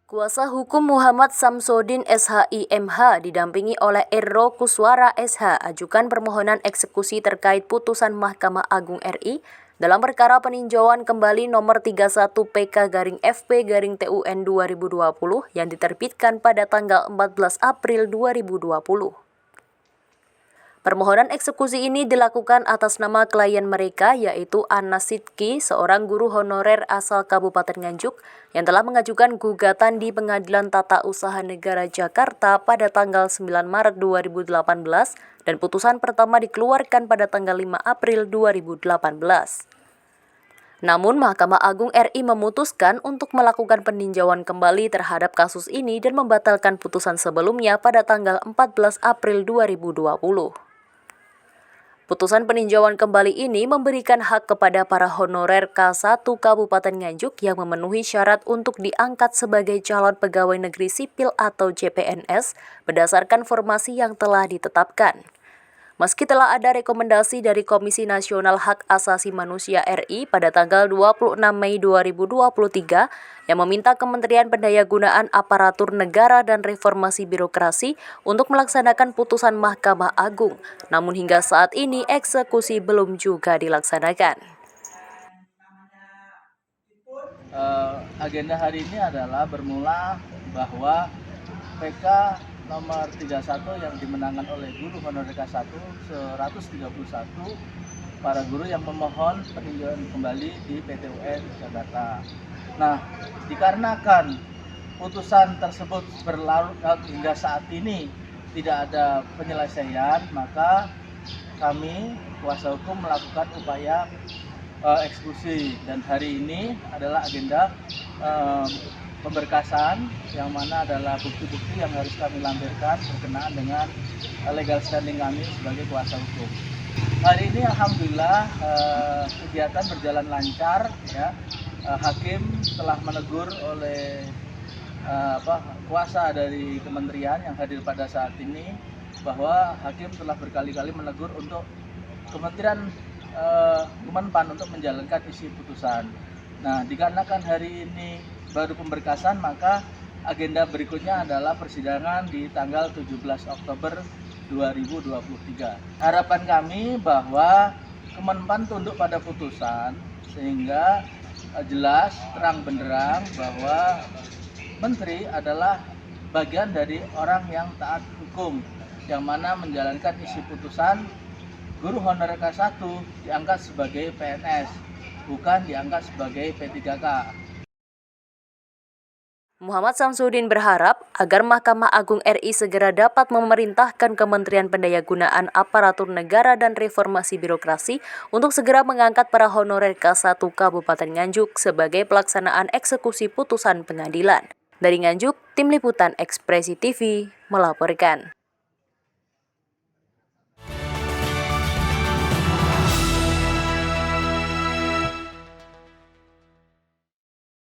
Kuasa hukum Muhammad Samsudin SHIMH didampingi oleh Ero Kuswara SH ajukan permohonan eksekusi terkait putusan Mahkamah Agung RI dalam perkara peninjauan kembali nomor 31 PK-FP-TUN 2020 yang diterbitkan pada tanggal 14 April 2020. Permohonan eksekusi ini dilakukan atas nama klien mereka yaitu Anas Sidki, seorang guru honorer asal Kabupaten Nganjuk yang telah mengajukan gugatan di Pengadilan Tata Usaha Negara Jakarta pada tanggal 9 Maret 2018 dan putusan pertama dikeluarkan pada tanggal 5 April 2018. Namun, Mahkamah Agung RI memutuskan untuk melakukan peninjauan kembali terhadap kasus ini dan membatalkan putusan sebelumnya pada tanggal 14 April 2020. Putusan peninjauan kembali ini memberikan hak kepada para honorer K1 Kabupaten Nganjuk yang memenuhi syarat untuk diangkat sebagai calon pegawai negeri sipil atau CPNS berdasarkan formasi yang telah ditetapkan. Meski telah ada rekomendasi dari Komisi Nasional Hak Asasi Manusia RI pada tanggal 26 Mei 2023 yang meminta Kementerian Pendayagunaan Aparatur Negara dan Reformasi Birokrasi untuk melaksanakan putusan Mahkamah Agung, namun hingga saat ini eksekusi belum juga dilaksanakan. Agenda hari ini adalah bermula bahwa PK nomor 31 yang dimenangkan oleh guru honorer K1 131 para guru yang memohon peninjauan kembali di PTUN Jakarta. Nah, dikarenakan putusan tersebut berlarut hingga saat ini tidak ada penyelesaian, maka kami kuasa hukum melakukan upaya eksekusi, dan hari ini adalah agenda pemberkasan yang mana adalah bukti-bukti yang harus kami lampirkan berkenaan dengan legal standing kami sebagai kuasa hukum. Hari ini alhamdulillah kegiatan berjalan lancar ya. Hakim telah menegur oleh kuasa dari kementerian yang hadir pada saat ini bahwa hakim telah berkali-kali menegur untuk Kementerian Kemenpan untuk menjalankan isi putusan. Nah, dikarenakan hari ini baru pemberkasan, maka agenda berikutnya adalah persidangan di tanggal 17 Oktober 2023. Harapan kami bahwa Kemenpan tunduk pada putusan sehingga jelas terang benderang bahwa Menteri adalah bagian dari orang yang taat hukum, yang mana menjalankan isi putusan guru honorer K1 diangkat sebagai PNS, bukan diangkat sebagai P3K. Muhammad Samsudin berharap agar Mahkamah Agung RI segera dapat memerintahkan Kementerian Pendayagunaan Aparatur Negara dan Reformasi Birokrasi untuk segera mengangkat para honorer K1 Kabupaten Nganjuk sebagai pelaksanaan eksekusi putusan pengadilan. Dari Nganjuk, Tim Liputan Ekspresi TV melaporkan.